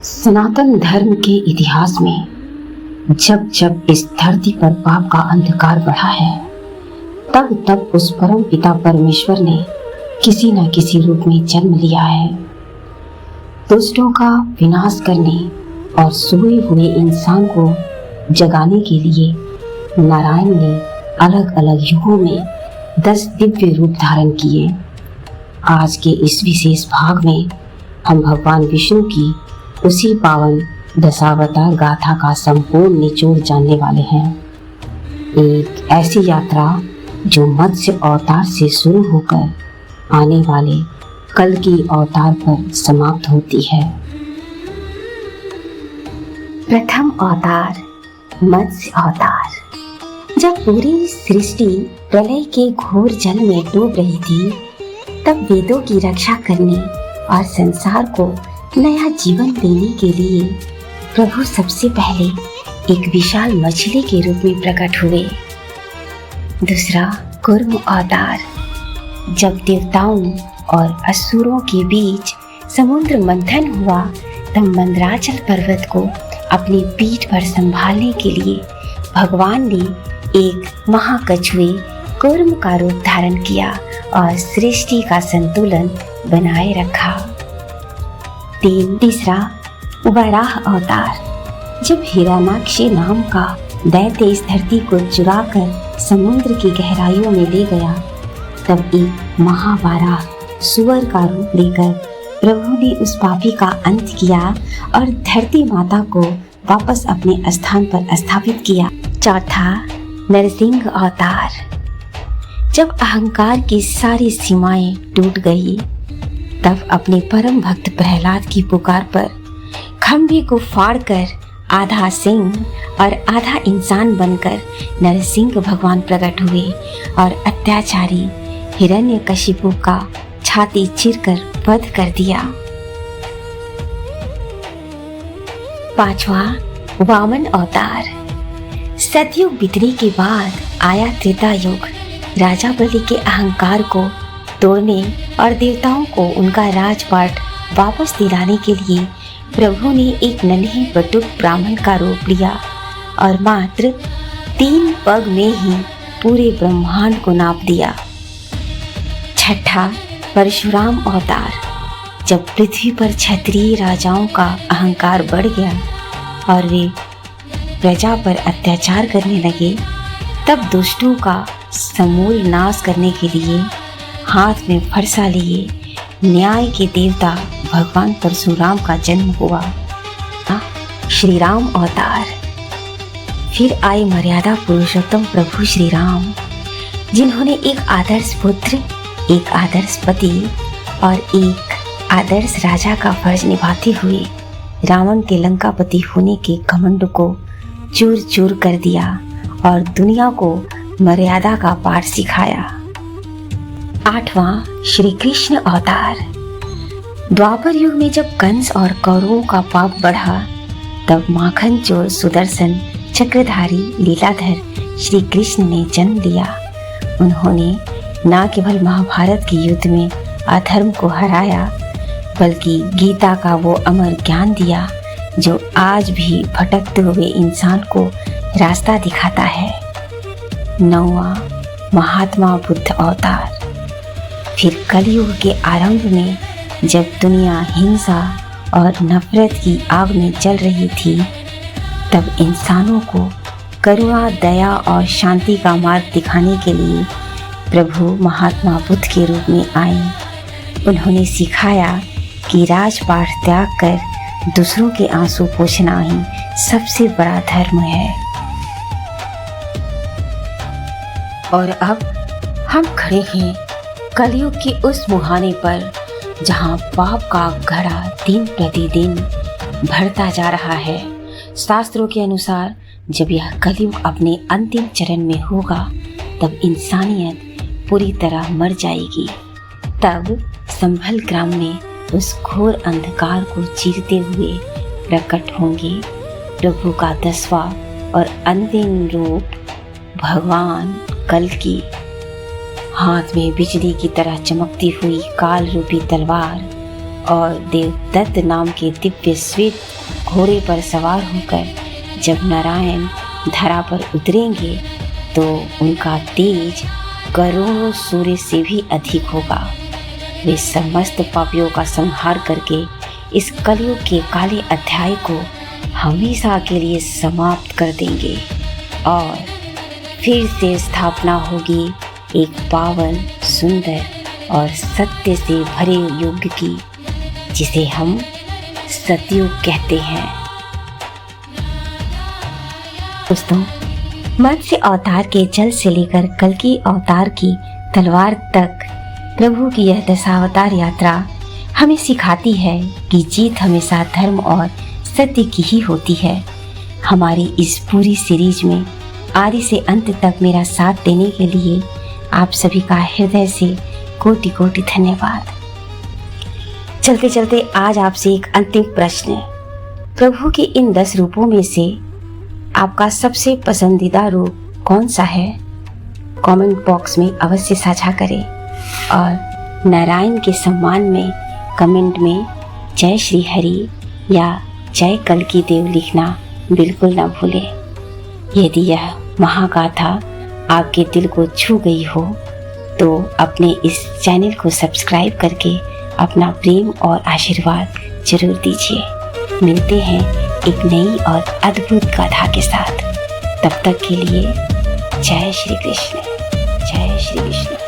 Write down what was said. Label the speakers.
Speaker 1: सनातन धर्म के इतिहास में जब जब इस धरती पर पाप का अंधकार बढ़ा है, तब तब उस परम पिता परमेश्वर ने किसी न किसी रूप में जन्म लिया है। दुष्टों का विनाश करने और सोए हुए इंसान को जगाने के लिए नारायण ने अलग अलग युगों में 10 दिव्य रूप धारण किए। आज के इस विशेष भाग में हम भगवान विष्णु की उसी पावन दशावतार गाथा का संपूर्ण निचोड़ जानने वाले हैं। एक ऐसी यात्रा जो मत्स्य अवतार से शुरू होकर आने वाले कल की अवतार पर समाप्त होती है। प्रथम अवतार मत्स्य अवतार। जब पूरी सृष्टि प्रलय के घोर जल में डूब रही थी, तब वेदों की रक्षा करने और संसार को नया जीवन देने के लिए प्रभु सबसे पहले एक विशाल मछली के रूप में प्रकट हुए। दूसरा कूर्म अवतार। जब देवताओं और असुरों के बीच समुद्र मंथन हुआ, तब मंदराचल पर्वत को अपनी पीठ पर संभालने के लिए भगवान ने एक महाकछुए कूर्म का रूप धारण किया और सृष्टि का संतुलन बनाए रखा। तीसरा वराह अवतार। जब हिरण्याक्ष नाम का दैत्य इस धरती को चुराकर समुद्र की गहराइयों में ले गया, तब एक महावराह सुअर का रूप लेकर प्रभु ने उस पापी का अंत किया और धरती माता को वापस अपने स्थान पर स्थापित किया। चौथा नरसिंह अवतार। जब अहंकार की सारी सीमाएं टूट गई, तब अपने परम भक्त प्रहलाद की पुकार पर खंभे को फाड़कर आधा सिंह और आधा इंसान बनकर नरसिंह भगवान प्रकट हुए और अत्याचारी हिरण्यकशिपु का छाती चीरकर वध कर दिया। पांचवा वामन अवतार। सतयुग बीतने के बाद आया त्रेता युग। राजा बलि के अहंकार को तोड़ने और देवताओं को उनका राजपाट वापस दिलाने के लिए प्रभु ने एक नन्हे बटुक ब्राह्मण का रूप लिया और मात्र 3 पग में ही पूरे ब्रह्मांड को नाप दिया। छठा परशुराम अवतार। जब पृथ्वी पर क्षत्रिय राजाओं का अहंकार बढ़ गया और वे प्रजा पर अत्याचार करने लगे, तब दुष्टों का समूल नाश करने के लिए हाथ में फरसा लिए न्याय के देवता भगवान परशुराम का जन्म हुआ। श्री राम अवतार। फिर आए मर्यादा पुरुषोत्तम प्रभु श्री राम, जिन्होंने एक आदर्श पुत्र, एक आदर्श पति और एक आदर्श राजा का फर्ज निभाते हुए रावण के लंकापति होने के घमंड को चूर चूर कर दिया और दुनिया को मर्यादा का पाठ सिखाया। आठवां श्री कृष्ण अवतार। द्वापर युग में जब कंस और कौरवों का पाप बढ़ा, तब माखन चोर सुदर्शन चक्रधारी लीलाधर श्री कृष्ण ने जन्म लिया। उन्होंने न केवल महाभारत के युद्ध में अधर्म को हराया, बल्कि गीता का वो अमर ज्ञान दिया जो आज भी भटकते हुए इंसान को रास्ता दिखाता है। नौवां महात्मा बुद्ध अवतार। फिर कलयुग के आरंभ में जब दुनिया हिंसा और नफरत की आग में जल रही थी, तब इंसानों को करुणा, दया और शांति का मार्ग दिखाने के लिए प्रभु महात्मा बुद्ध के रूप में आए। उन्होंने सिखाया कि राजपाट त्याग कर दूसरों के आंसू पोंछना ही सबसे बड़ा धर्म है। और अब हम खड़े हैं कलयुग के उस मुहाने पर, जहां पाप का घड़ा दिन प्रतिदिन बढ़ता जा रहा है। शास्त्रों के अनुसार जब यह कलयुग अपने अंतिम चरण में होगा, तब इंसानियत पूरी तरह मर जाएगी। तब संभल ग्राम में उस घोर अंधकार को चीरते हुए प्रकट होंगे प्रभु का 10वां और अंतिम रूप भगवान कल्कि। हाथ में बिजली की तरह चमकती हुई काल रूपी तलवार, और देवदत्त नाम के दिव्य श्वेत घोड़े पर सवार होकर जब नारायण धरा पर उतरेंगे तो उनका तेज करोड़ों सूर्य से भी अधिक होगा। वे समस्त पापियों का संहार करके इस कलयुग के काले अध्याय को हमेशा के लिए समाप्त कर देंगे और फिर से स्थापना होगी एक पावन, सुंदर और सत्य से भरे युग की, जिसे हम सतयुग कहते हैं। दोस्तों, मत्स्य अवतार के जल से लेकर कल्कि अवतार की तलवार तक प्रभु की यह दशावतार यात्रा हमें सिखाती है कि जीत हमेशा धर्म और सत्य की ही होती है। हमारी इस पूरी सीरीज में आदि से अंत तक मेरा साथ देने के लिए आप सभी का हृदय से कोटि कोटि धन्यवाद। चलते चलते आज आपसे एक अंतिम प्रश्न है। प्रभु के इन 10 रूपों में से आपका सबसे पसंदीदा रूप कौन सा है? कमेंट बॉक्स में अवश्य साझा करें और नारायण के सम्मान में कमेंट में जय श्री हरि या जय कल्कि देव लिखना बिल्कुल ना भूलें। यदि यह महागाथा आपके दिल को छू गई हो तो अपने इस चैनल को सब्सक्राइब करके अपना प्रेम और आशीर्वाद जरूर दीजिए। मिलते हैं एक नई और अद्भुत गाथा के साथ। तब तक के लिए जय श्री कृष्ण, जय श्री कृष्ण।